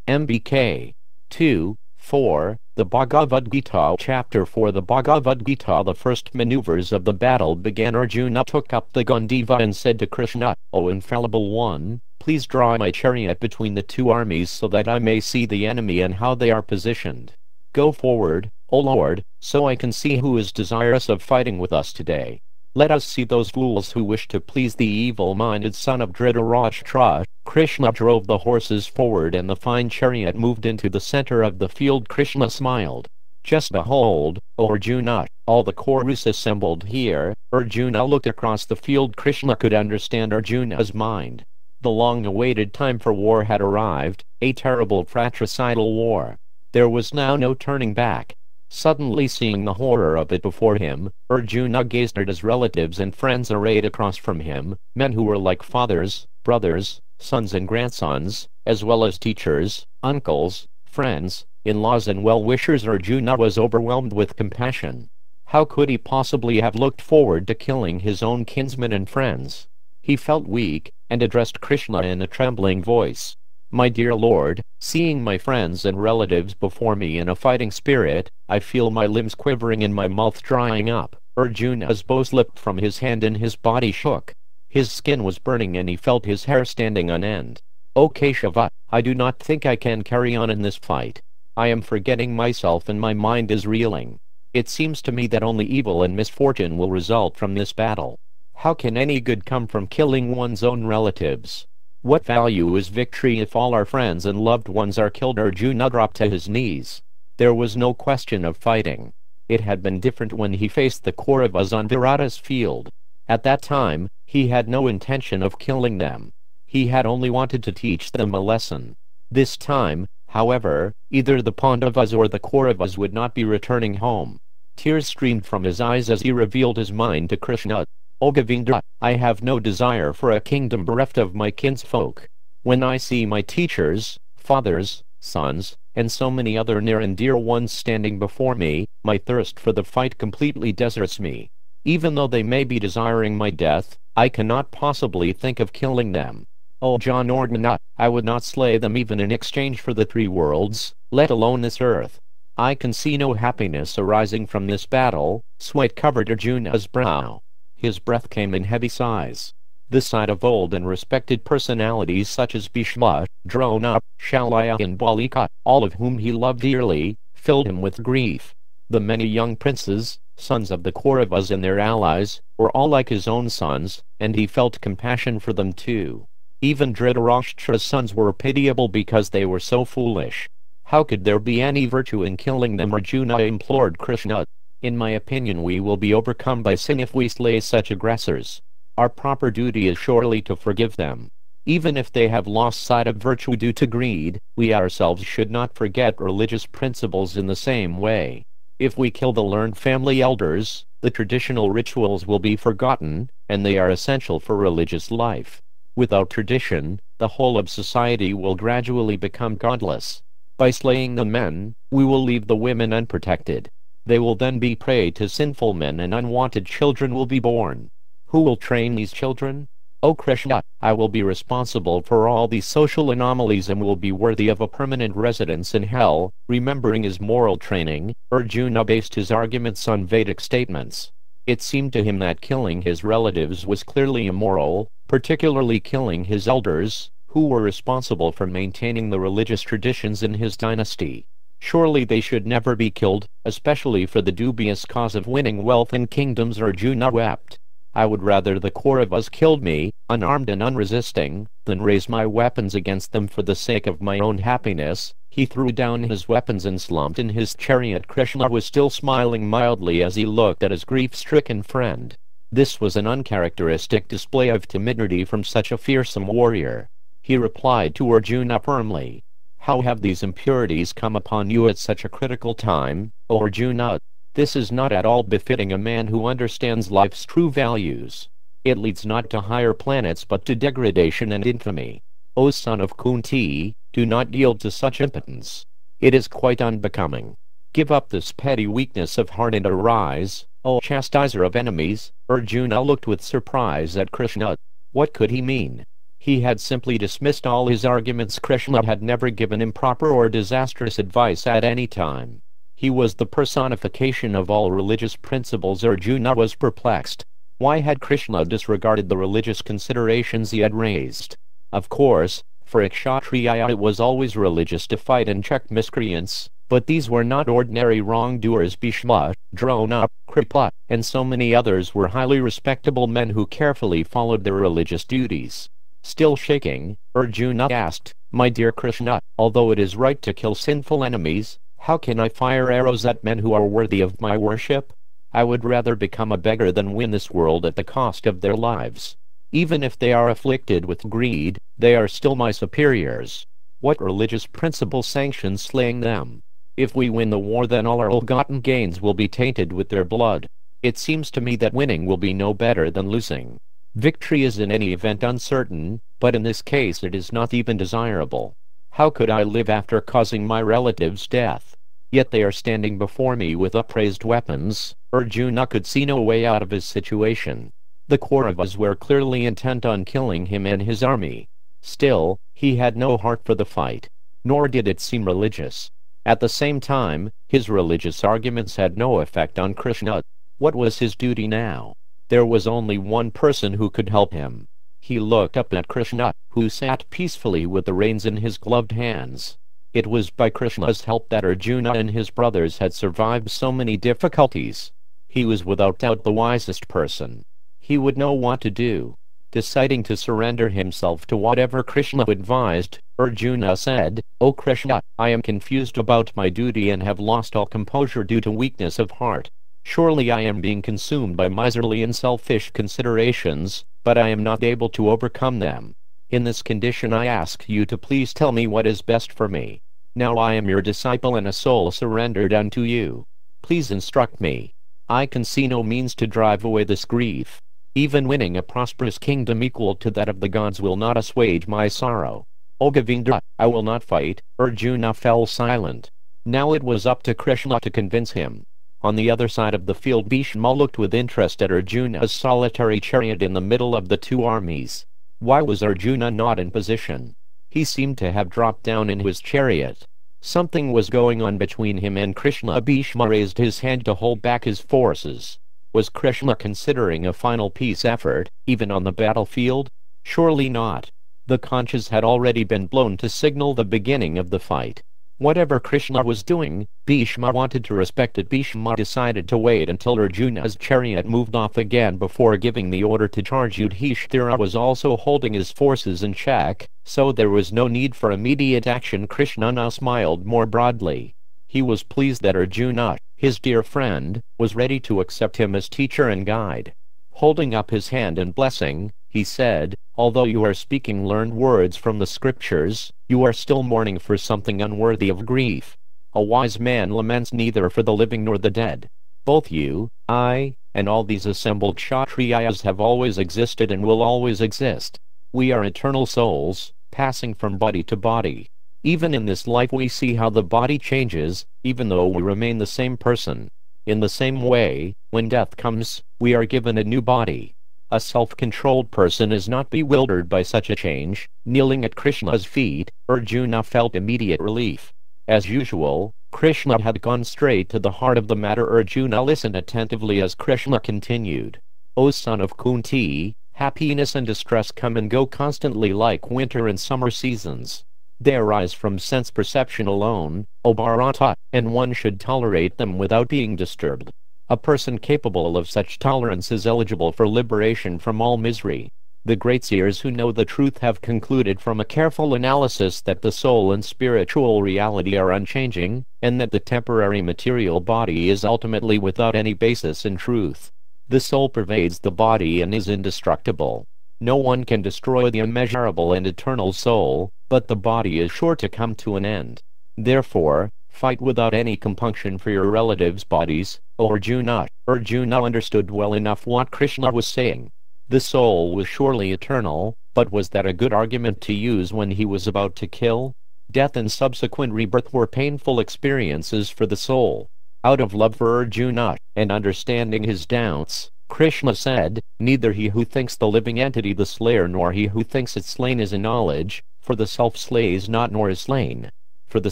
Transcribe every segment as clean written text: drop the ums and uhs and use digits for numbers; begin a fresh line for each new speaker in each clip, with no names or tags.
MBK 2, 4, the Bhagavad Gita. Chapter 4. The Bhagavad Gita. The first maneuvers of the battle began. Arjuna took up the Gandiva and said to Krishna, "O infallible one, please draw my chariot between the two armies so that I may see the enemy and how they are positioned. Go forward, O Lord, so I can see who is desirous of fighting with us today. Let us see those fools who wish to please the evil-minded son of Dhritarashtra." Krishna drove the horses forward and the fine chariot moved into the center of the field. Krishna smiled. "Just behold, O Arjuna, all the Kurus assembled here." Arjuna looked across the field. Krishna could understand Arjuna's mind. The long-awaited time for war had arrived, a terrible fratricidal war. There was now no turning back. Suddenly seeing the horror of it before him, Arjuna gazed at his relatives and friends arrayed across from him, men who were like fathers, brothers, sons and grandsons, as well as teachers, uncles, friends, in-laws and well-wishers. Arjuna was overwhelmed with compassion. How could he possibly have looked forward to killing his own kinsmen and friends? He felt weak, and addressed Krishna in a trembling voice. "My dear Lord, seeing my friends and relatives before me in a fighting spirit, I feel my limbs quivering and my mouth drying up." Arjuna's bow slipped from his hand and his body shook. His skin was burning and he felt his hair standing on end. "O Keshava, I do not think I can carry on in this fight. I am forgetting myself and my mind is reeling. It seems to me that only evil and misfortune will result from this battle. How can any good come from killing one's own relatives? What value is victory if all our friends and loved ones are killed?" Arjuna dropped to his knees. There was no question of fighting. It had been different when he faced the Kauravas on Virata's field. At that time, he had no intention of killing them. He had only wanted to teach them a lesson. This time, however, either the Pandavas or the Kauravas would not be returning home. Tears streamed from his eyes as he revealed his mind to Krishna. "O Govinda, I have no desire for a kingdom bereft of my kinsfolk. When I see my teachers, fathers, sons, and so many other near and dear ones standing before me, my thirst for the fight completely deserts me. Even though they may be desiring my death, I cannot possibly think of killing them. O Janardana, I would not slay them even in exchange for the three worlds, let alone this earth. I can see no happiness arising from this battle." Sweat covered Arjuna's brow. His breath came in heavy sighs. The sight of old and respected personalities such as Bhishma, Drona, Shalya and Balika, all of whom he loved dearly, filled him with grief. The many young princes, sons of the Kauravas and their allies, were all like his own sons, and he felt compassion for them too. Even Dhritarashtra's sons were pitiable because they were so foolish. How could there be any virtue in killing them? Arjuna implored Krishna. "In my opinion, we will be overcome by sin if we slay such aggressors. Our proper duty is surely to forgive them. Even if they have lost sight of virtue due to greed, we ourselves should not forget religious principles in the same way. If we kill the learned family elders, the traditional rituals will be forgotten, and they are essential for religious life. Without tradition, the whole of society will gradually become godless. By slaying the men, we will leave the women unprotected. They will then be prey to sinful men and unwanted children will be born. Who will train these children? O Krishna, I will be responsible for all these social anomalies and will be worthy of a permanent residence in hell." Remembering his moral training, Arjuna based his arguments on Vedic statements. It seemed to him that killing his relatives was clearly immoral, particularly killing his elders, who were responsible for maintaining the religious traditions in his dynasty. Surely they should never be killed, especially for the dubious cause of winning wealth and kingdoms. Arjuna wept. "I would rather the Kauravas killed me, unarmed and unresisting, than raise my weapons against them for the sake of my own happiness." He threw down his weapons and slumped in his chariot. Krishna was still smiling mildly as he looked at his grief-stricken friend. This was an uncharacteristic display of timidity from such a fearsome warrior. He replied to Arjuna firmly. "How have these impurities come upon you at such a critical time, O Arjuna? This is not at all befitting a man who understands life's true values. It leads not to higher planets but to degradation and infamy. O son of Kunti, do not yield to such impotence. It is quite unbecoming. Give up this petty weakness of heart and arise, O chastiser of enemies." Arjuna looked with surprise at Krishna. What could he mean? He had simply dismissed all his arguments. Krishna had never given improper or disastrous advice at any time. He was the personification of all religious principles. Arjuna was perplexed. Why had Krishna disregarded the religious considerations he had raised? Of course, for a Kshatriya it was always religious to fight and check miscreants, but these were not ordinary wrongdoers. Bhishma, Drona, Kripa, and so many others were highly respectable men who carefully followed their religious duties. Still shaking, Arjuna asked, "My dear Krishna, although it is right to kill sinful enemies, how can I fire arrows at men who are worthy of my worship? I would rather become a beggar than win this world at the cost of their lives. Even if they are afflicted with greed, they are still my superiors. What religious principle sanctions slaying them? If we win the war, then all our ill-gotten gains will be tainted with their blood. It seems to me that winning will be no better than losing. Victory is in any event uncertain, but in this case it is not even desirable. How could I live after causing my relatives death? Yet they are standing before me with upraised weapons." Arjuna could see no way out of his situation. The Kauravas were clearly intent on killing him and his army. Still, he had no heart for the fight. Nor did it seem religious. At the same time, his religious arguments had no effect on Krishna. What was his duty now? There was only one person who could help him. He looked up at Krishna, who sat peacefully with the reins in his gloved hands. It was by Krishna's help that Arjuna and his brothers had survived so many difficulties. He was without doubt the wisest person. He would know what to do. Deciding to surrender himself to whatever Krishna advised, Arjuna said, "O Krishna, I am confused about my duty and have lost all composure due to weakness of heart. Surely I am being consumed by miserly and selfish considerations, but I am not able to overcome them. In this condition I ask you to please tell me what is best for me. Now I am your disciple and a soul surrendered unto you. Please instruct me. I can see no means to drive away this grief. Even winning a prosperous kingdom equal to that of the gods will not assuage my sorrow. O Govinda, I will not fight." Arjuna fell silent. Now it was up to Krishna to convince him. On the other side of the field, Bhishma looked with interest at Arjuna's solitary chariot in the middle of the two armies. Why was Arjuna not in position? He seemed to have dropped down in his chariot. Something was going on between him and Krishna. Bhishma raised his hand to hold back his forces. Was Krishna considering a final peace effort, even on the battlefield? Surely not. The conches had already been blown to signal the beginning of the fight. Whatever Krishna was doing, Bhishma wanted to respect it. Bhishma decided to wait until Arjuna's chariot moved off again before giving the order to charge. Yudhishthira was also holding his forces in check, so there was no need for immediate action. Krishna now smiled more broadly. He was pleased that Arjuna, his dear friend, was ready to accept him as teacher and guide. Holding up his hand in blessing, he said, "Although you are speaking learned words from the scriptures, you are still mourning for something unworthy of grief. A wise man laments neither for the living nor the dead. Both you, I, and all these assembled Kshatriyas have always existed and will always exist. We are eternal souls, passing from body to body. Even in this life we see how the body changes, even though we remain the same person. In the same way, when death comes, we are given a new body. A self-controlled person is not bewildered by such a change." Kneeling at Krishna's feet, Arjuna felt immediate relief. As usual, Krishna had gone straight to the heart of the matter. Arjuna listened attentively as Krishna continued. "O son of Kunti, happiness and distress come and go constantly like winter and summer seasons. They arise from sense perception alone, O Bharata, and one should tolerate them without being disturbed. A person capable of such tolerance is eligible for liberation from all misery. The great seers who know the truth have concluded from a careful analysis that the soul and spiritual reality are unchanging, and that the temporary material body is ultimately without any basis in truth. The soul pervades the body and is indestructible. No one can destroy the immeasurable and eternal soul, but the body is sure to come to an end. Therefore, fight without any compunction for your relatives' bodies, O Arjuna." Arjuna understood well enough what Krishna was saying. The soul was surely eternal, but was that a good argument to use when he was about to kill? Death and subsequent rebirth were painful experiences for the soul. Out of love for Arjuna, and understanding his doubts, Krishna said, "Neither he who thinks the living entity the slayer nor he who thinks it slain is in knowledge, for the self slays not nor is slain. For the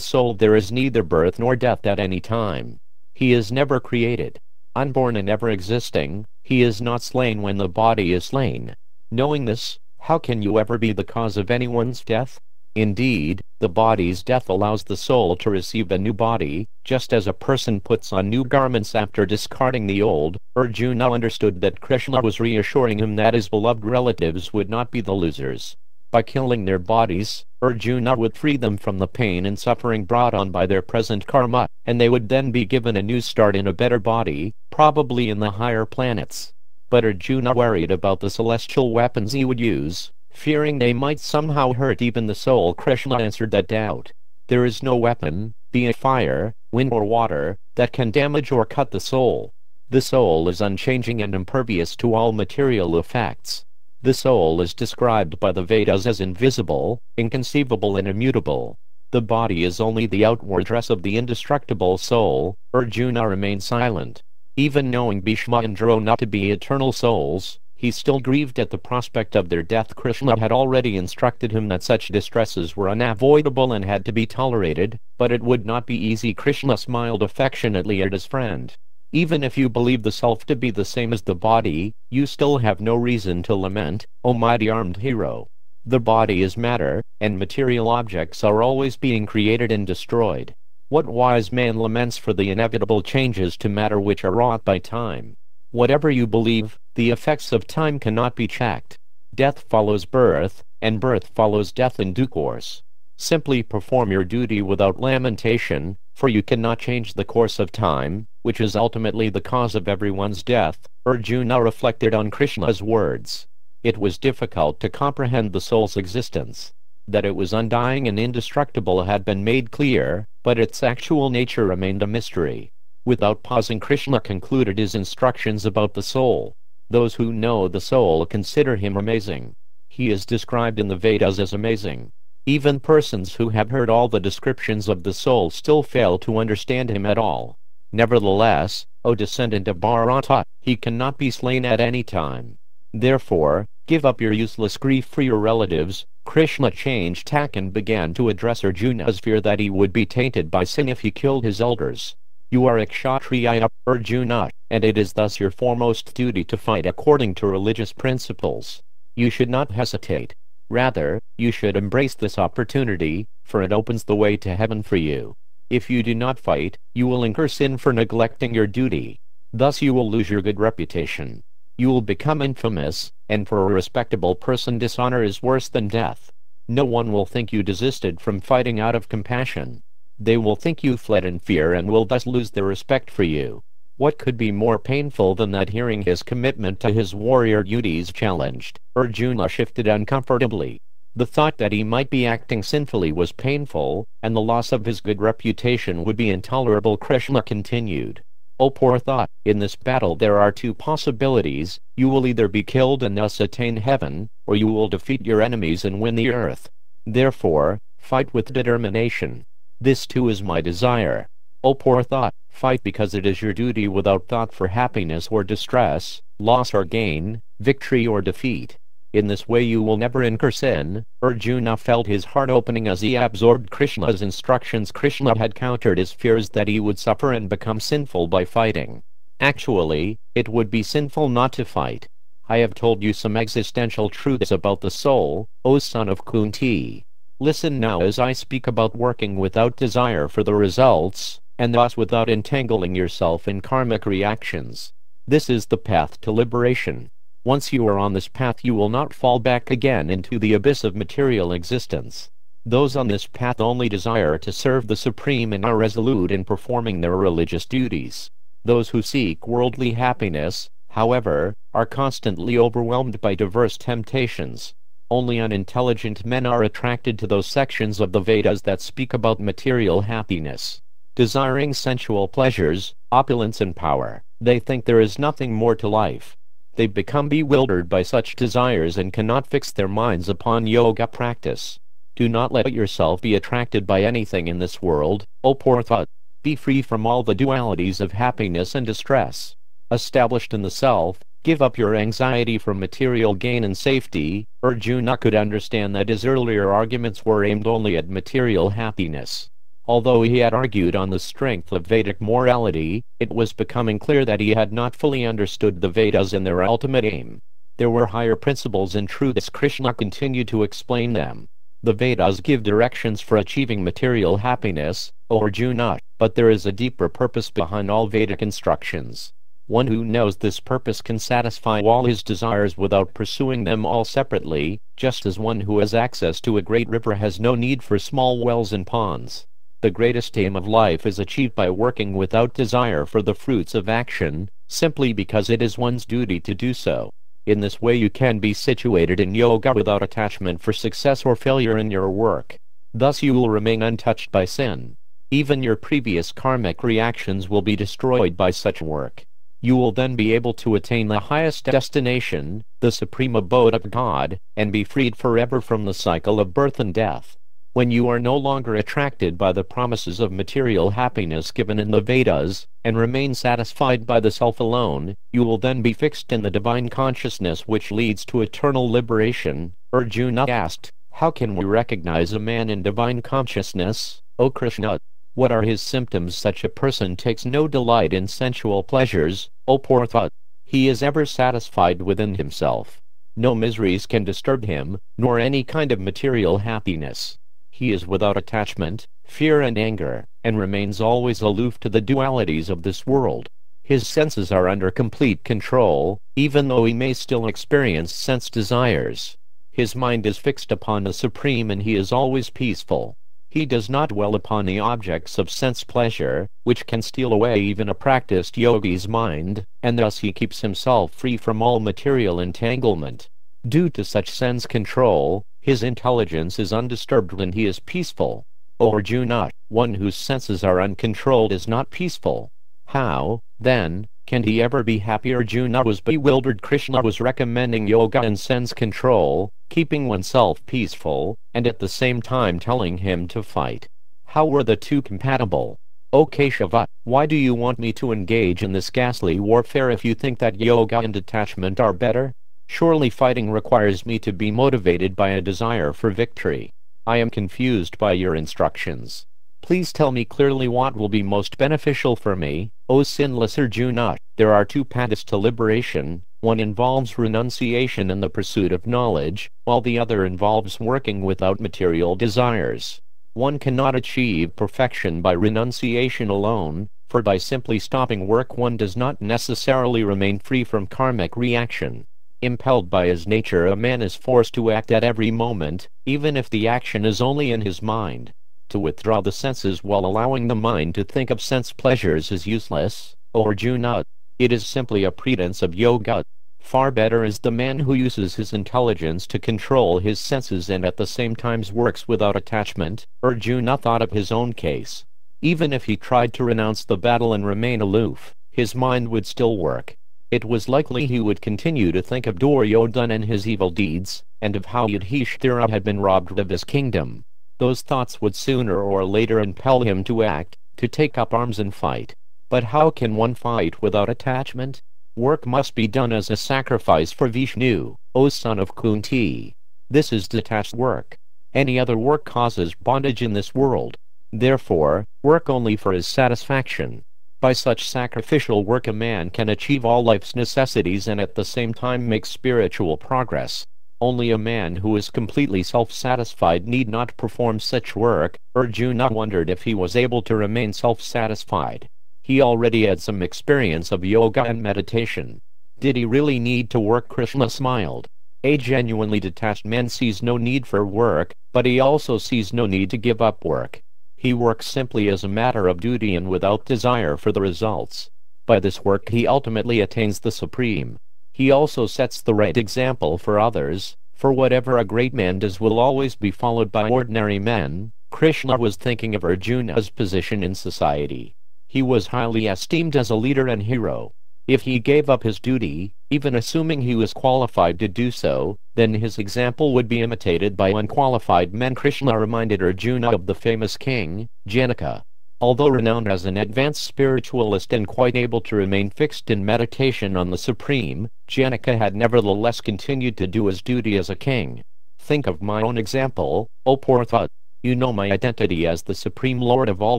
soul there is neither birth nor death at any time. He is never created, unborn and ever existing, he is not slain when the body is slain. Knowing this, how can you ever be the cause of anyone's death? Indeed, the body's death allows the soul to receive a new body, just as a person puts on new garments after discarding the old." Arjuna understood that Krishna was reassuring him that his beloved relatives would not be the losers. By killing their bodies, Arjuna would free them from the pain and suffering brought on by their present karma, and they would then be given a new start in a better body, probably in the higher planets. But Arjuna worried about the celestial weapons he would use, fearing they might somehow hurt even the soul. Krishna answered that doubt. There is no weapon, be it fire, wind or water, that can damage or cut the soul. The soul is unchanging and impervious to all material effects. The soul is described by the Vedas as invisible, inconceivable and immutable. The body is only the outward dress of the indestructible soul. Arjuna remained silent. Even knowing Bhishma and Drona to be eternal souls, he still grieved at the prospect of their death. Krishna had already instructed him that such distresses were unavoidable and had to be tolerated, but it would not be easy. Krishna smiled affectionately at his friend. Even if you believe the self to be the same as the body, you still have no reason to lament, O mighty armed hero. The body is matter, and material objects are always being created and destroyed. What wise man laments for the inevitable changes to matter which are wrought by time? Whatever you believe, the effects of time cannot be checked. Death follows birth, and birth follows death in due course. Simply perform your duty without lamentation, for you cannot change the course of time, which is ultimately the cause of everyone's death. Arjuna reflected on Krishna's words. It was difficult to comprehend the soul's existence. That it was undying and indestructible had been made clear, but its actual nature remained a mystery. Without pausing, Krishna concluded his instructions about the soul. Those who know the soul consider him amazing. He is described in the Vedas as amazing. Even persons who have heard all the descriptions of the soul still fail to understand him at all. Nevertheless, O descendant of Bharata, he cannot be slain at any time. Therefore, give up your useless grief for your relatives. Krishna changed tack and began to address Arjuna's fear that he would be tainted by sin if he killed his elders. You are a Kshatriya, Arjuna, and it is thus your foremost duty to fight according to religious principles. You should not hesitate. Rather, you should embrace this opportunity, for it opens the way to heaven for you. If you do not fight, you will incur sin for neglecting your duty. Thus you will lose your good reputation. You will become infamous, and for a respectable person dishonor is worse than death. No one will think you desisted from fighting out of compassion. They will think you fled in fear and will thus lose their respect for you. What could be more painful than that hearing his commitment to his warrior duties challenged? Arjuna shifted uncomfortably. The thought that he might be acting sinfully was painful, and the loss of his good reputation would be intolerable. Krishna continued. O poor thought, in this battle there are two possibilities. You will either be killed and thus attain heaven, or you will defeat your enemies and win the earth. Therefore, fight with determination. This too is my desire. O poor thought, fight because it is your duty without thought for happiness or distress, loss or gain, victory or defeat. In this way you will never incur sin. Arjuna felt his heart opening as he absorbed Krishna's instructions. Krishna had countered his fears that he would suffer and become sinful by fighting. Actually, it would be sinful not to fight. I have told you some existential truths about the soul, O son of Kunti. Listen now as I speak about working without desire for the results, and thus without entangling yourself in karmic reactions. This is the path to liberation. Once you are on this path you will not fall back again into the abyss of material existence. Those on this path only desire to serve the Supreme and are resolute in performing their religious duties. Those who seek worldly happiness, however, are constantly overwhelmed by diverse temptations. Only unintelligent men are attracted to those sections of the Vedas that speak about material happiness. Desiring sensual pleasures, opulence and power, they think there is nothing more to life. They become bewildered by such desires and cannot fix their minds upon yoga practice. Do not let yourself be attracted by anything in this world, O poor thought. Be free from all the dualities of happiness and distress. Established in the self, Give up your anxiety for material gain and safety. Arjuna could understand that his earlier arguments were aimed only at material happiness. Although he had argued on the strength of Vedic morality, it was becoming clear that he had not fully understood the Vedas and their ultimate aim. There were higher principles and truths. Krishna continued to explain them. The Vedas give directions for achieving material happiness, O Arjuna, but there is a deeper purpose behind all Vedic instructions. One who knows this purpose can satisfy all his desires without pursuing them all separately, just as one who has access to a great river has no need for small wells and ponds. The greatest aim of life is achieved by working without desire for the fruits of action, simply because it is one's duty to do so. In this way you can be situated in yoga without attachment for success or failure in your work. Thus you will remain untouched by sin. Even your previous karmic reactions will be destroyed by such work. You will then be able to attain the highest destination, the supreme abode of God, and be freed forever from the cycle of birth and death. When you are no longer attracted by the promises of material happiness given in the Vedas, and remain satisfied by the self alone, you will then be fixed in the divine consciousness which leads to eternal liberation. Arjuna asked, how can we recognize a man in divine consciousness, O Krishna? What are his symptoms? Such a person takes no delight in sensual pleasures, O Partha. He is ever satisfied within himself. No miseries can disturb him, nor any kind of material happiness. He is without attachment, fear and anger, and remains always aloof to the dualities of this world. His senses are under complete control, even though he may still experience sense desires. His mind is fixed upon the Supreme and he is always peaceful. He does not dwell upon the objects of sense pleasure, which can steal away even a practiced yogi's mind, and thus he keeps himself free from all material entanglement. Due to such sense control, his intelligence is undisturbed when he is peaceful. O Arjuna, one whose senses are uncontrolled is not peaceful. How, then, can he ever be happy? Arjuna was bewildered. Krishna was recommending yoga and sense control, keeping oneself peaceful, and at the same time telling him to fight. How were the two compatible? O Keshava, why do you want me to engage in this ghastly warfare if you think that yoga and detachment are better? Surely fighting requires me to be motivated by a desire for victory. I am confused by your instructions. Please tell me clearly what will be most beneficial for me, O sinless Arjuna. There are two paths to liberation. One involves renunciation and the pursuit of knowledge, while the other involves working without material desires. One cannot achieve perfection by renunciation alone, for by simply stopping work one does not necessarily remain free from karmic reaction. Impelled by his nature, a man is forced to act at every moment, even if the action is only in his mind. To withdraw the senses while allowing the mind to think of sense pleasures is useless, O Arjuna. It is simply a pretense of yoga. Far better is the man who uses his intelligence to control his senses and at the same time works without attachment. Arjuna thought of his own case. Even if he tried to renounce the battle and remain aloof, his mind would still work. It was likely he would continue to think of Duryodhana and his evil deeds, and of how Yudhishthira had been robbed of his kingdom. Those thoughts would sooner or later impel him to act, to take up arms and fight. But how can one fight without attachment? Work must be done as a sacrifice for Vishnu, O son of Kunti. This is detached work. Any other work causes bondage in this world. Therefore, work only for his satisfaction. By such sacrificial work a man can achieve all life's necessities and at the same time make spiritual progress. Only a man who is completely self-satisfied need not perform such work. Arjuna wondered if he was able to remain self-satisfied. He already had some experience of yoga and meditation. Did he really need to work? Krishna smiled. A genuinely detached man sees no need for work, but he also sees no need to give up work. He works simply as a matter of duty and without desire for the results. By this work he ultimately attains the Supreme. He also sets the right example for others, for whatever a great man does will always be followed by ordinary men. Krishna was thinking of Arjuna's position in society. He was highly esteemed as a leader and hero. If he gave up his duty, even assuming he was qualified to do so, then his example would be imitated by unqualified men. Krishna reminded Arjuna of the famous king, Janaka. Although renowned as an advanced spiritualist and quite able to remain fixed in meditation on the Supreme, Janaka had nevertheless continued to do his duty as a king. Think of my own example, O Portha. You know my identity as the Supreme Lord of all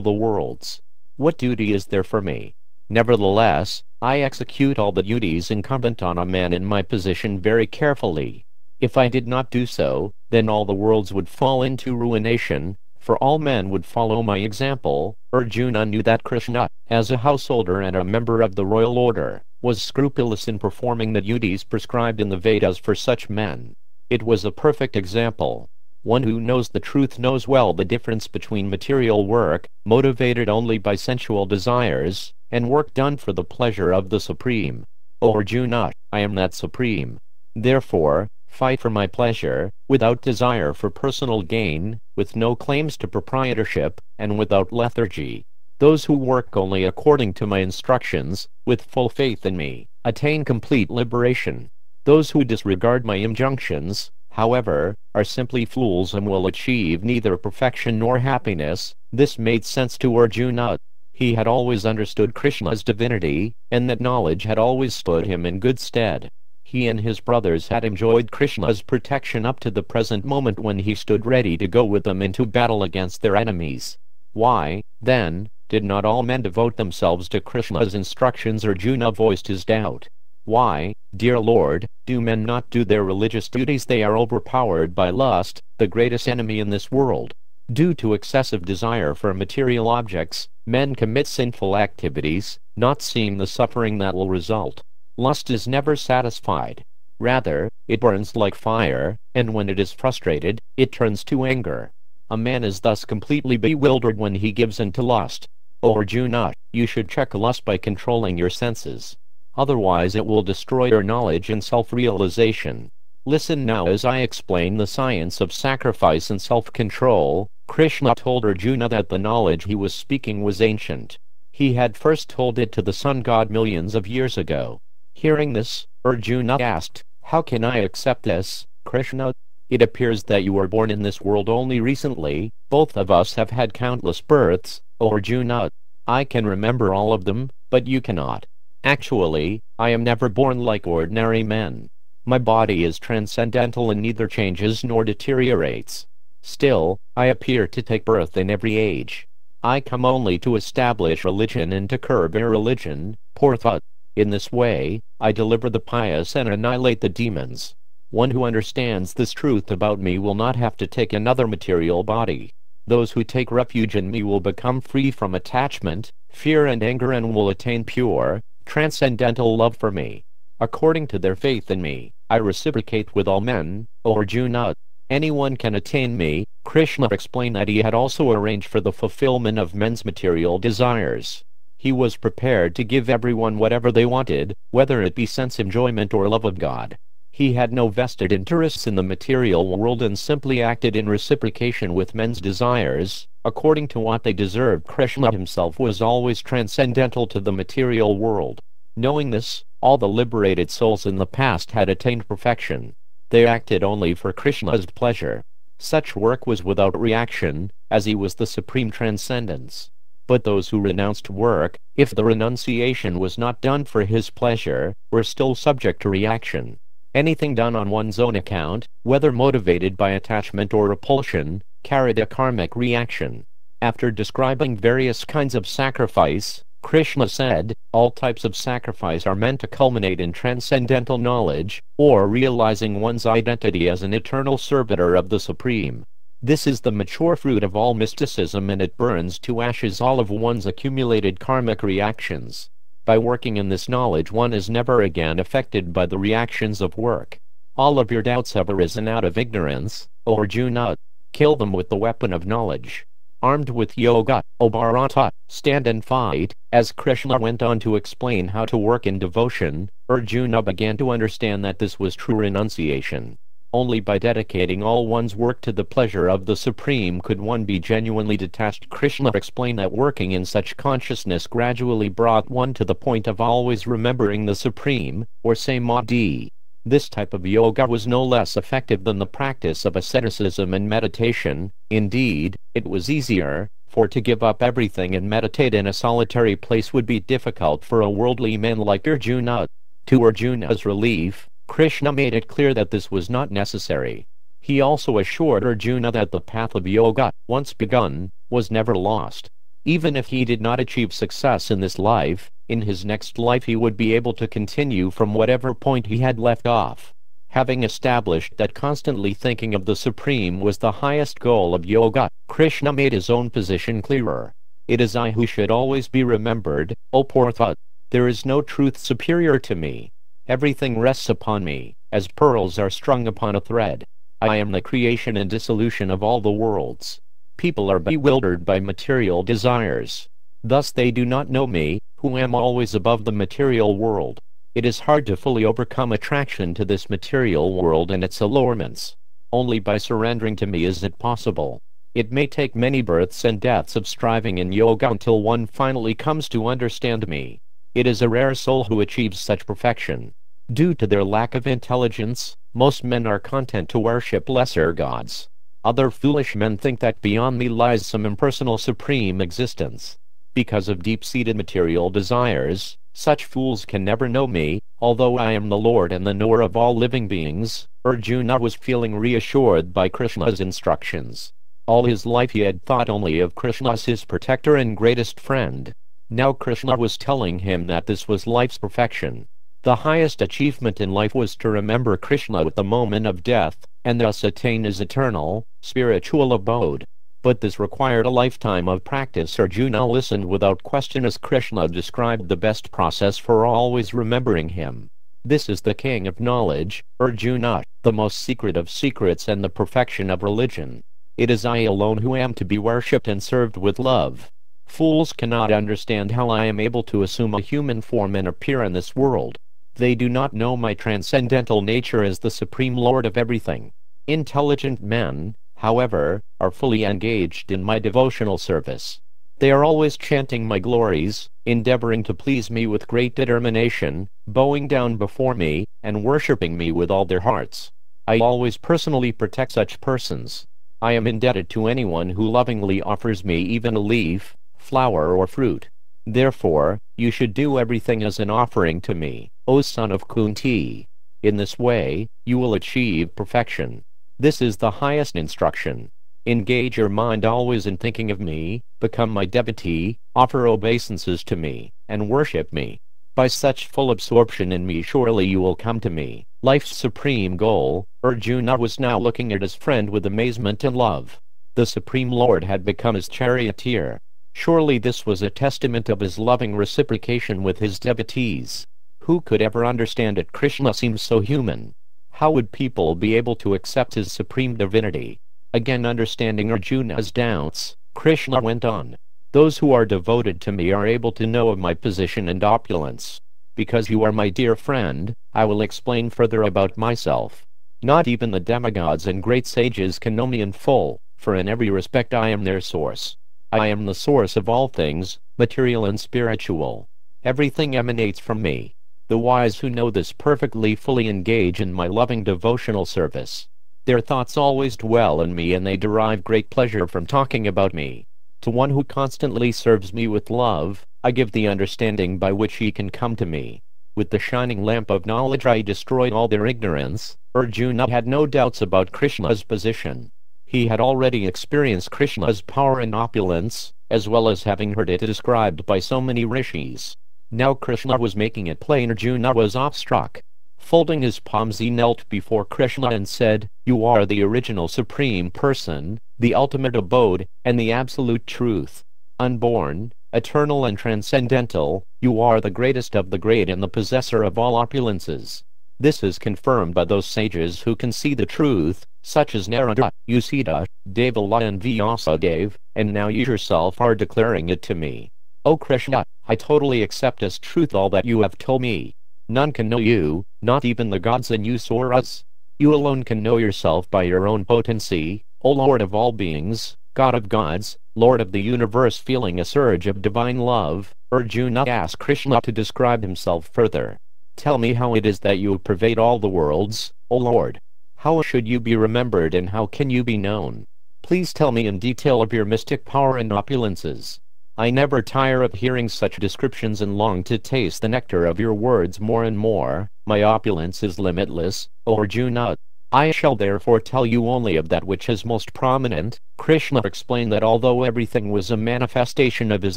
the worlds. What duty is there for me? Nevertheless, I execute all the duties incumbent on a man in my position very carefully. If I did not do so, then all the worlds would fall into ruination, for all men would follow my example. Arjuna knew that Krishna, as a householder and a member of the royal order, was scrupulous in performing the duties prescribed in the Vedas for such men. It was a perfect example. One who knows the truth knows well the difference between material work, motivated only by sensual desires, and work done for the pleasure of the Supreme. O Arjuna, I am that Supreme. Therefore, fight for my pleasure, without desire for personal gain, with no claims to proprietorship, and without lethargy. Those who work only according to my instructions, with full faith in me, attain complete liberation. Those who disregard my injunctions, however, are simply fools and will achieve neither perfection nor happiness. This made sense to Arjuna. He had always understood Krishna's divinity, and that knowledge had always stood him in good stead. He and his brothers had enjoyed Krishna's protection up to the present moment when he stood ready to go with them into battle against their enemies. Why, then, did not all men devote themselves to Krishna's instructions? Arjuna voiced his doubt. Why, dear Lord, do men not do their religious duties? They are overpowered by lust, the greatest enemy in this world. Due to excessive desire for material objects, men commit sinful activities, not seeing the suffering that will result. Lust is never satisfied. Rather, it burns like fire, and when it is frustrated, it turns to anger. A man is thus completely bewildered when he gives in to lust. O Arjuna, you should check lust by controlling your senses. Otherwise it will destroy your knowledge and self-realization. Listen now as I explain the science of sacrifice and self-control. Krishna told Arjuna that the knowledge he was speaking was ancient. He had first told it to the sun god millions of years ago. Hearing this, Arjuna asked, How can I accept this, Krishna? It appears that you were born in this world only recently. Both of us have had countless births, O Arjuna. I can remember all of them, but you cannot. Actually, I am never born like ordinary men. My body is transcendental and neither changes nor deteriorates. Still, I appear to take birth in every age. I come only to establish religion and to curb irreligion, Portha. In this way, I deliver the pious and annihilate the demons. One who understands this truth about me will not have to take another material body. Those who take refuge in me will become free from attachment, fear and anger and will attain pure, transcendental love for me. According to their faith in me, I reciprocate with all men, O Arjuna. Anyone can attain me. Krishna explained that he had also arranged for the fulfillment of men's material desires. He was prepared to give everyone whatever they wanted, whether it be sense enjoyment or love of God. He had no vested interests in the material world and simply acted in reciprocation with men's desires, according to what they deserved. Krishna himself was always transcendental to the material world. Knowing this, all the liberated souls in the past had attained perfection. They acted only for Krishna's pleasure. Such work was without reaction, as he was the supreme transcendence. But those who renounced work, if the renunciation was not done for his pleasure, were still subject to reaction. Anything done on one's own account, whether motivated by attachment or repulsion, carried a karmic reaction. After describing various kinds of sacrifice, Krishna said, all types of sacrifice are meant to culminate in transcendental knowledge, or realizing one's identity as an eternal servitor of the Supreme. This is the mature fruit of all mysticism and it burns to ashes all of one's accumulated karmic reactions. By working in this knowledge one is never again affected by the reactions of work. All of your doubts have arisen out of ignorance, O Arjuna. Kill them with the weapon of knowledge. Armed with yoga, O Bharata, stand and fight. As Krishna went on to explain how to work in devotion, Arjuna began to understand that this was true renunciation. Only by dedicating all one's work to the pleasure of the Supreme could one be genuinely detached. Krishna explained that working in such consciousness gradually brought one to the point of always remembering the Supreme, or samadhi. This type of yoga was no less effective than the practice of asceticism and meditation. Indeed, it was easier, For to give up everything and meditate in a solitary place would be difficult for a worldly man like Arjuna. To Arjuna's relief, Krishna made it clear that this was not necessary. He also assured Arjuna that the path of yoga, once begun, was never lost. Even if he did not achieve success in this life, in his next life he would be able to continue from whatever point he had left off. Having established that constantly thinking of the Supreme was the highest goal of yoga, Krishna made his own position clearer. It is I who should always be remembered, O Partha. There is no truth superior to me. Everything rests upon me, as pearls are strung upon a thread. I am the creation and dissolution of all the worlds. People are bewildered by material desires. Thus they do not know me, who am always above the material world. It is hard to fully overcome attraction to this material world and its allurements. Only by surrendering to me is it possible. It may take many births and deaths of striving in yoga until one finally comes to understand me. It is a rare soul who achieves such perfection. Due to their lack of intelligence, most men are content to worship lesser gods. Other foolish men think that beyond me lies some impersonal supreme existence. Because of deep-seated material desires, such fools can never know me, although I am the Lord and the knower of all living beings. Arjuna was feeling reassured by Krishna's instructions. All his life he had thought only of Krishna as his protector and greatest friend. Now Krishna was telling him that this was life's perfection. The highest achievement in life was to remember Krishna at the moment of death, and thus attain his eternal, spiritual abode. But this required a lifetime of practice. Arjuna listened without question as Krishna described the best process for always remembering him. This is the king of knowledge, Arjuna, the most secret of secrets and the perfection of religion. It is I alone who am to be worshipped and served with love. Fools cannot understand how I am able to assume a human form and appear in this world. They do not know my transcendental nature as the Supreme Lord of everything. Intelligent men, however, are fully engaged in my devotional service. They are always chanting my glories, endeavoring to please me with great determination, bowing down before me, and worshipping me with all their hearts. I always personally protect such persons. I am indebted to anyone who lovingly offers me even a leaf, flower or fruit. Therefore, you should do everything as an offering to me, O son of Kunti. In this way, you will achieve perfection. This is the highest instruction. Engage your mind always in thinking of me, become my devotee, offer obeisances to me, and worship me. By such full absorption in me surely you will come to me, life's supreme goal. Arjuna was now looking at his friend with amazement and love. The Supreme Lord had become his charioteer. Surely this was a testament of his loving reciprocation with his devotees. Who could ever understand it? Krishna seems so human. How would people be able to accept his supreme divinity? Again understanding Arjuna's doubts, Krishna went on. Those who are devoted to me are able to know of my position and opulence. Because you are my dear friend, I will explain further about myself. Not even the demigods and great sages can know me in full, for in every respect I am their source. I am the source of all things, material and spiritual. Everything emanates from me. The wise who know this perfectly fully engage in my loving devotional service. Their thoughts always dwell in me and they derive great pleasure from talking about me. To one who constantly serves me with love, I give the understanding by which he can come to me. With the shining lamp of knowledge I destroy all their ignorance. Arjuna had no doubts about Krishna's position. He had already experienced Krishna's power and opulence, as well as having heard it described by so many rishis. Now Krishna was making it plain. Arjuna was awestruck. Folding his palms he knelt before Krishna and said, "You are the original Supreme Person, the ultimate abode, and the absolute truth. Unborn, eternal and transcendental, you are the greatest of the great and the possessor of all opulences." This is confirmed by those sages who can see the truth, such as Narada, Yusita, Devala and Vyasadeva, and now you yourself are declaring it to me. O Krishna, I totally accept as truth all that you have told me. None can know you, not even the gods and you Suras. You alone can know yourself by your own potency, O Lord of all beings, God of gods, Lord of the universe. Feeling a surge of divine love, Arjuna asked Krishna to describe himself further. Tell me how it is that you pervade all the worlds, O Lord. How should you be remembered and how can you be known? Please tell me in detail of your mystic power and opulences. I never tire of hearing such descriptions and long to taste the nectar of your words more and more. My opulence is limitless, O Arjuna. I shall therefore tell you only of that which is most prominent. Krishna explained that although everything was a manifestation of his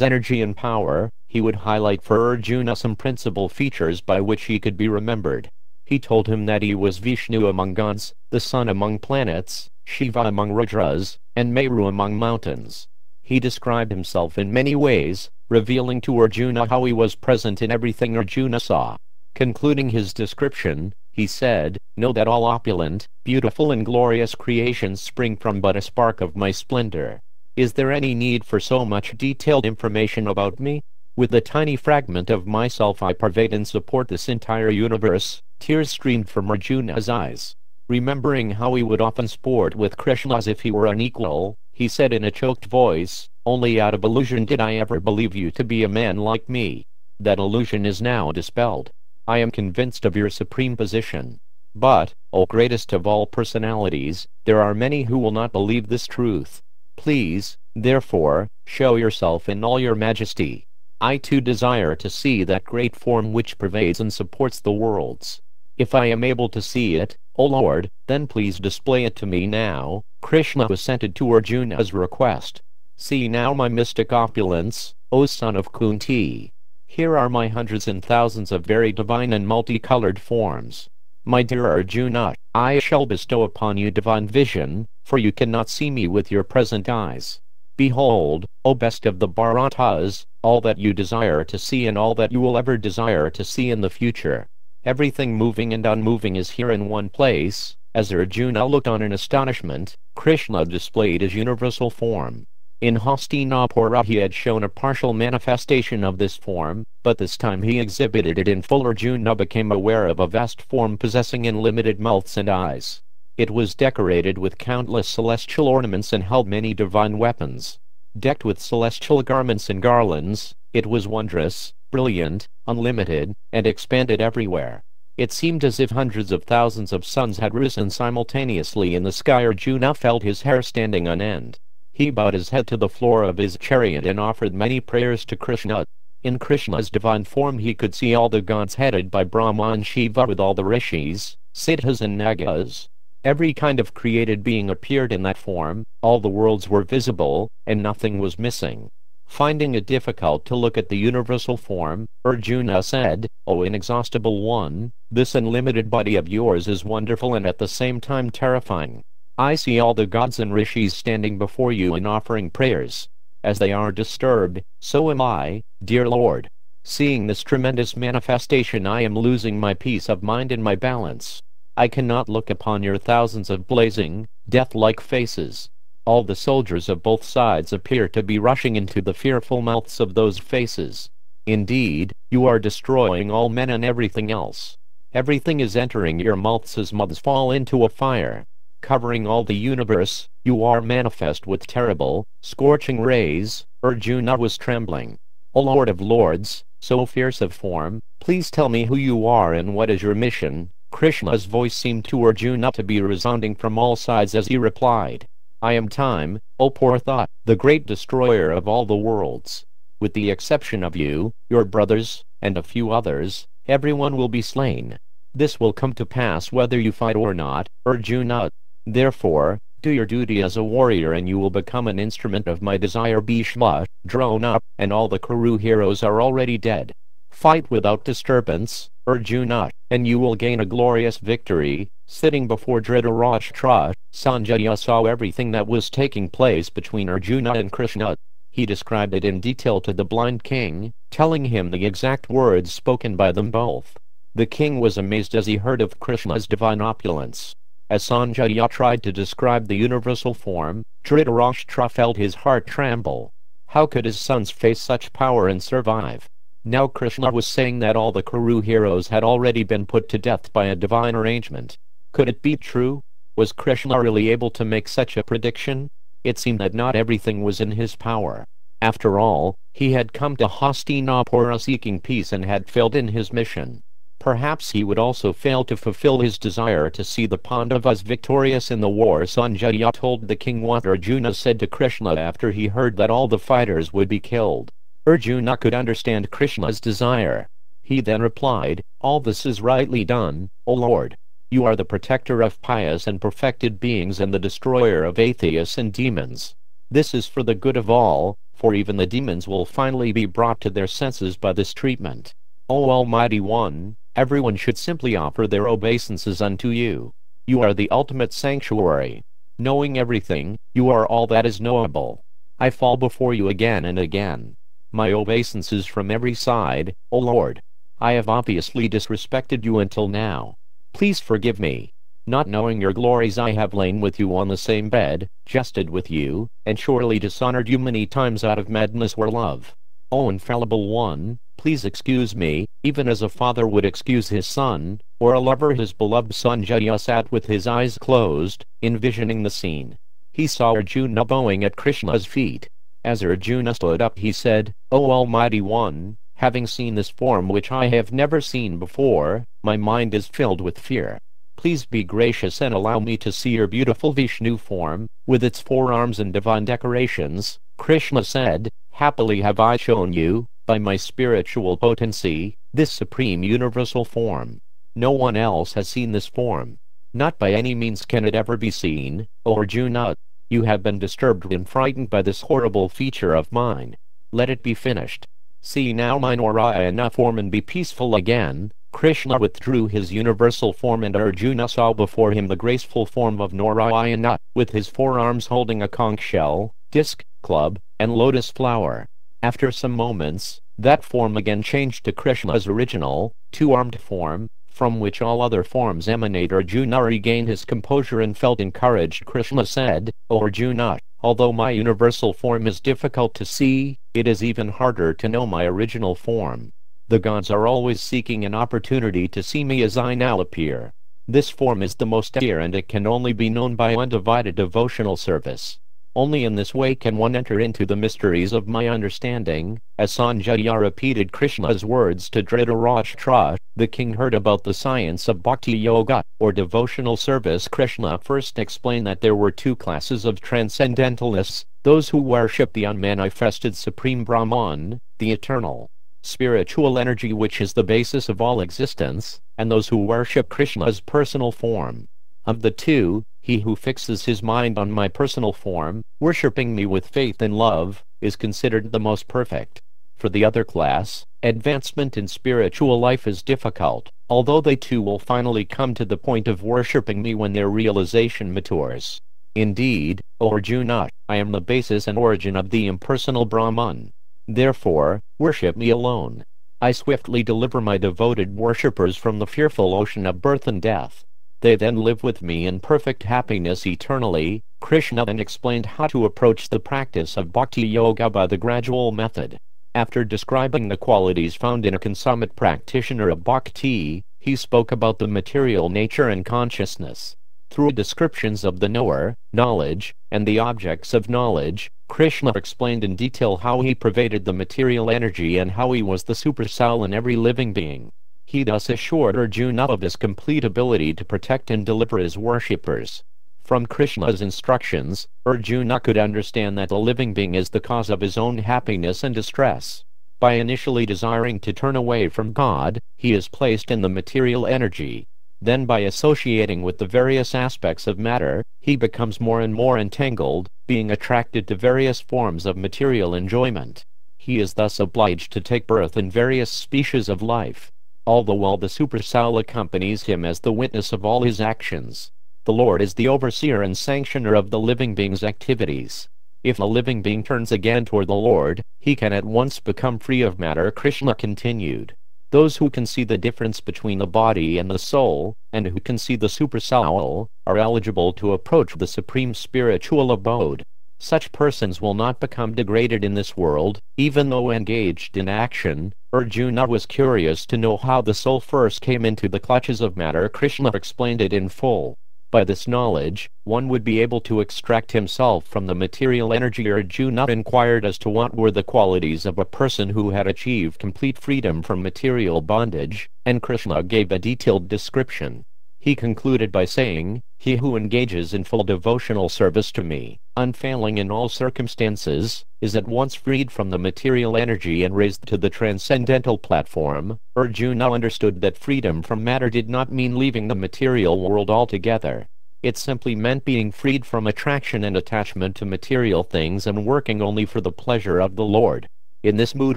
energy and power, he would highlight for Arjuna some principal features by which he could be remembered. He told him that he was Vishnu among gods, the sun among planets, Shiva among Rudras, and Meru among mountains. He described himself in many ways, revealing to Arjuna how he was present in everything Arjuna saw. Concluding his description, he said, "Know that all opulent, beautiful and glorious creations spring from but a spark of my splendor. Is there any need for so much detailed information about me? With the tiny fragment of myself I pervade and support this entire universe." Tears streamed from Arjuna's eyes. Remembering how he would often sport with Krishna as if he were an equal, he said in a choked voice, "Only out of illusion did I ever believe you to be a man like me. That illusion is now dispelled. I am convinced of your supreme position. But, O greatest of all personalities, there are many who will not believe this truth. Please, therefore, show yourself in all your majesty. I too desire to see that great form which pervades and supports the worlds. If I am able to see it, O Lord, then please display it to me now." Krishna assented to Arjuna's request. "See now my mystic opulence, O son of Kunti. Here are my hundreds and thousands of very divine and multicolored forms. My dear Arjuna, I shall bestow upon you divine vision, for you cannot see me with your present eyes. Behold, O best of the Bharatas, all that you desire to see and all that you will ever desire to see in the future. Everything moving and unmoving is here in one place." As Arjuna looked on in astonishment, Krishna displayed his universal form. In Hastinapura he had shown a partial manifestation of this form, but this time he exhibited it in full. Arjuna became aware of a vast form possessing unlimited mouths and eyes. It was decorated with countless celestial ornaments and held many divine weapons. Decked with celestial garments and garlands, it was wondrous, brilliant, unlimited, and expanded everywhere. It seemed as if hundreds of thousands of suns had risen simultaneously in the sky. Arjuna felt his hair standing on end. He bowed his head to the floor of his chariot and offered many prayers to Krishna. In Krishna's divine form he could see all the gods headed by Brahma and Shiva with all the rishis, siddhas and nagas. Every kind of created being appeared in that form, all the worlds were visible, and nothing was missing. Finding it difficult to look at the universal form, Arjuna said, "O inexhaustible one, this unlimited body of yours is wonderful and at the same time terrifying. I see all the gods and rishis standing before you and offering prayers. As they are disturbed, so am I, dear Lord. Seeing this tremendous manifestation I am losing my peace of mind and my balance. I cannot look upon your thousands of blazing, death-like faces. All the soldiers of both sides appear to be rushing into the fearful mouths of those faces. Indeed, you are destroying all men and everything else. Everything is entering your mouths as moths fall into a fire. Covering all the universe, you are manifest with terrible, scorching rays." Arjuna was trembling. "O Lord of Lords, so fierce of form, please tell me who you are and what is your mission." Krishna's voice seemed to Arjuna to be resounding from all sides as he replied, "I am Time, O poor thought, the great destroyer of all the worlds. With the exception of you, your brothers, and a few others, everyone will be slain. This will come to pass whether you fight or not, Arjuna. Therefore, do your duty as a warrior and you will become an instrument of my desire." Bhishma, Drona, and all the Kuru heroes are already dead. Fight without disturbance, Arjuna, and you will gain a glorious victory. Sitting before Dhritarashtra, Sanjaya saw everything that was taking place between Arjuna and Krishna. He described it in detail to the blind king, telling him the exact words spoken by them both. The king was amazed as he heard of Krishna's divine opulence. As Sanjaya tried to describe the universal form, Dhritarashtra felt his heart tremble. How could his sons face such power and survive? Now Krishna was saying that all the Kuru heroes had already been put to death by a divine arrangement. Could it be true? Was Krishna really able to make such a prediction? It seemed that not everything was in his power. After all, he had come to Hastinapura seeking peace and had failed in his mission. Perhaps he would also fail to fulfill his desire to see the Pandavas victorious in the war. Sanjaya told the king what Arjuna said to Krishna after he heard that all the fighters would be killed. Arjuna could understand Krishna's desire. He then replied, "All this is rightly done, O Lord. You are the protector of pious and perfected beings and the destroyer of atheists and demons. This is for the good of all, for even the demons will finally be brought to their senses by this treatment. O Almighty One, everyone should simply offer their obeisances unto you. You are the ultimate sanctuary. Knowing everything, you are all that is knowable. I fall before you again and again. My obeisances from every side, O Lord. I have obviously disrespected you until now. Please forgive me. Not knowing your glories, I have lain with you on the same bed, jested with you, and surely dishonored you many times out of madness or love. O Infallible One, please excuse me, even as a father would excuse his son, or a lover his beloved son." Sanjaya sat with his eyes closed, envisioning the scene. He saw Arjuna bowing at Krishna's feet. As Arjuna stood up, he said, "O Almighty One, having seen this form which I have never seen before, my mind is filled with fear. Please be gracious and allow me to see your beautiful Vishnu form, with its 4 arms and divine decorations." Krishna said, "Happily have I shown you, by my spiritual potency, this supreme universal form. No one else has seen this form. Not by any means can it ever be seen, O Arjuna. You have been disturbed and frightened by this horrible feature of mine. Let it be finished. See now my Narayana form and be peaceful again." Krishna withdrew his universal form and Arjuna saw before him the graceful form of Narayana, with his 4 arms holding a conch shell, disc, club, and lotus flower. After some moments, that form again changed to Krishna's original, 2-armed form, from which all other forms emanate. Arjuna regained his composure and felt encouraged. Krishna said, "O Arjuna, although my universal form is difficult to see, it is even harder to know my original form. The gods are always seeking an opportunity to see me as I now appear. This form is the most dear and it can only be known by undivided devotional service. Only in this way can one enter into the mysteries of my understanding." As Sanjaya repeated Krishna's words to Dhritarashtra, the king heard about the science of bhakti yoga, or devotional service. Krishna first explained that there were 2 classes of transcendentalists: those who worship the unmanifested Supreme Brahman, the eternal spiritual energy which is the basis of all existence, and those who worship Krishna's personal form. Of the 2, he who fixes his mind on my personal form, worshipping me with faith and love, is considered the most perfect. For the other class, advancement in spiritual life is difficult, although they too will finally come to the point of worshipping me when their realization matures. Indeed, O Arjuna, I am the basis and origin of the impersonal Brahman. Therefore, worship me alone. I swiftly deliver my devoted worshippers from the fearful ocean of birth and death. They then live with me in perfect happiness eternally." Krishna then explained how to approach the practice of bhakti yoga by the gradual method. After describing the qualities found in a consummate practitioner of bhakti, he spoke about the material nature and consciousness. Through descriptions of the knower, knowledge, and the objects of knowledge, Krishna explained in detail how he pervaded the material energy and how he was the supersoul in every living being. He thus assured Arjuna of his complete ability to protect and deliver his worshippers. From Krishna's instructions, Arjuna could understand that the living being is the cause of his own happiness and distress. By initially desiring to turn away from God, he is placed in the material energy. Then by associating with the various aspects of matter, he becomes more and more entangled, being attracted to various forms of material enjoyment. He is thus obliged to take birth in various species of life. All the while the supersoul accompanies him as the witness of all his actions. The Lord is the overseer and sanctioner of the living being's activities. If the living being turns again toward the Lord, he can at once become free of matter. Krishna continued. Those who can see the difference between the body and the soul, and who can see the supersoul, are eligible to approach the supreme spiritual abode. Such persons will not become degraded in this world, even though engaged in action. Arjuna was curious to know how the soul first came into the clutches of matter. Krishna explained it in full. By this knowledge, one would be able to extract himself from the material energy. Arjuna inquired as to what were the qualities of a person who had achieved complete freedom from material bondage, and Krishna gave a detailed description. He concluded by saying, "He who engages in full devotional service to me, unfailing in all circumstances, is at once freed from the material energy and raised to the transcendental platform." Arjuna understood that freedom from matter did not mean leaving the material world altogether. It simply meant being freed from attraction and attachment to material things and working only for the pleasure of the Lord. In this mood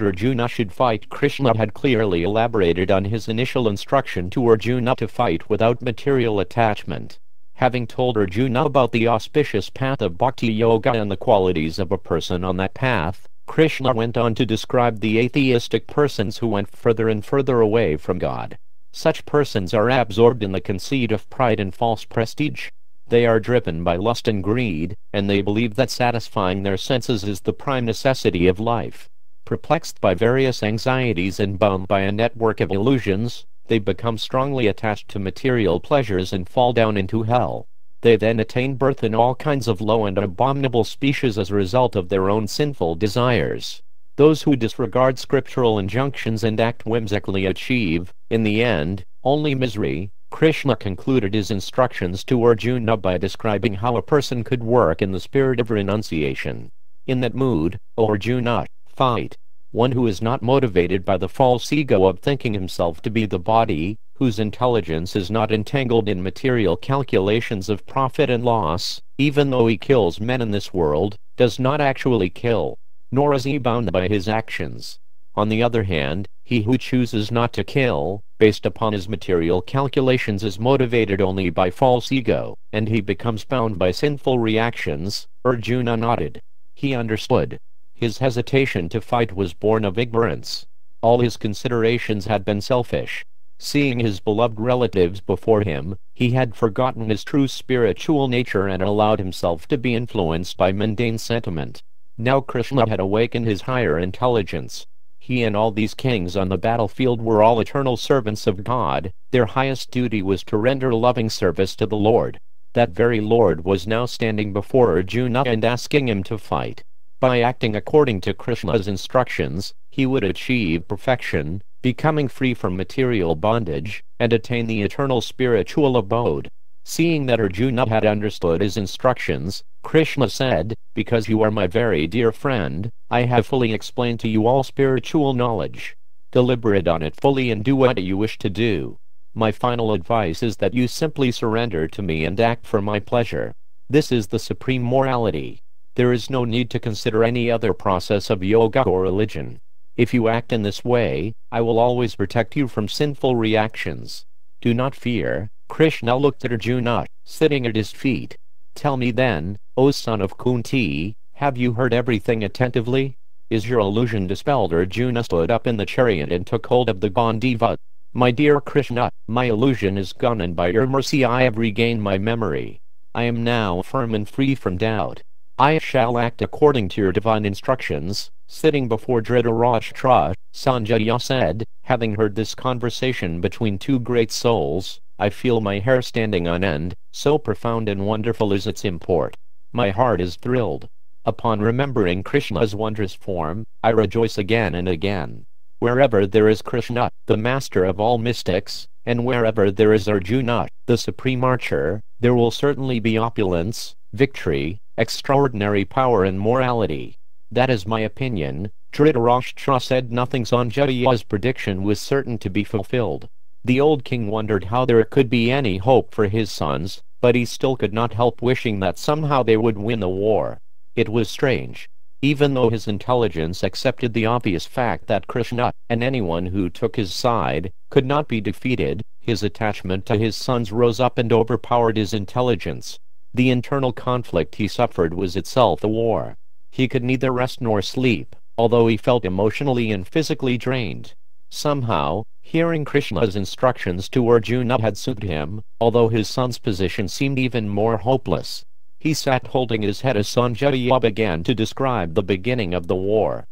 Arjuna should fight. Krishna had clearly elaborated on his initial instruction to Arjuna to fight without material attachment. Having told Arjuna about the auspicious path of Bhakti Yoga and the qualities of a person on that path, Krishna went on to describe the atheistic persons who went further and further away from God. Such persons are absorbed in the conceit of pride and false prestige. They are driven by lust and greed, and they believe that satisfying their senses is the prime necessity of life. Perplexed by various anxieties and bound by a network of illusions, they become strongly attached to material pleasures and fall down into hell. They then attain birth in all kinds of low and abominable species as a result of their own sinful desires. Those who disregard scriptural injunctions and act whimsically achieve, in the end, only misery. Krishna concluded his instructions to Arjuna by describing how a person could work in the spirit of renunciation. In that mood, O Arjuna, fight. One who is not motivated by the false ego of thinking himself to be the body, whose intelligence is not entangled in material calculations of profit and loss, even though he kills men in this world, does not actually kill, nor is he bound by his actions. On the other hand, he who chooses not to kill, based upon his material calculations, is motivated only by false ego, and he becomes bound by sinful reactions. Arjuna nodded. He understood. His hesitation to fight was born of ignorance. All his considerations had been selfish. Seeing his beloved relatives before him, he had forgotten his true spiritual nature and allowed himself to be influenced by mundane sentiment. Now Krishna had awakened his higher intelligence. He and all these kings on the battlefield were all eternal servants of God. Their highest duty was to render loving service to the Lord. That very Lord was now standing before Arjuna and asking him to fight. By acting according to Krishna's instructions, he would achieve perfection, becoming free from material bondage, and attain the eternal spiritual abode. Seeing that Arjuna had understood his instructions, Krishna said, "Because you are my very dear friend, I have fully explained to you all spiritual knowledge. Deliberate on it fully and do what you wish to do. My final advice is that you simply surrender to me and act for my pleasure. This is the supreme morality. There is no need to consider any other process of yoga or religion. If you act in this way, I will always protect you from sinful reactions. Do not fear." Krishna looked at Arjuna, sitting at his feet. "Tell me then, O son of Kunti, have you heard everything attentively? Is your illusion dispelled?" Arjuna stood up in the chariot and took hold of the Gandiva. "My dear Krishna, my illusion is gone, and by your mercy I have regained my memory. I am now firm and free from doubt. I shall act according to your divine instructions." Sitting before Dhritarashtra, Sanjaya said, having heard this conversation between two great souls, "I feel my hair standing on end, so profound and wonderful is its import. My heart is thrilled. Upon remembering Krishna's wondrous form, I rejoice again and again. Wherever there is Krishna, the master of all mystics, and wherever there is Arjuna, the supreme archer, there will certainly be opulence, victory, extraordinary power and morality. That is my opinion." Dhritarashtra said nothing. Sanjaya's prediction was certain to be fulfilled. The old king wondered how there could be any hope for his sons, but he still could not help wishing that somehow they would win the war. It was strange. Even though his intelligence accepted the obvious fact that Krishna, and anyone who took his side, could not be defeated, his attachment to his sons rose up and overpowered his intelligence. The internal conflict he suffered was itself a war. He could neither rest nor sleep, although he felt emotionally and physically drained. Somehow, hearing Krishna's instructions to Arjuna had soothed him, although his son's position seemed even more hopeless. He sat holding his head as Sanjaya began to describe the beginning of the war.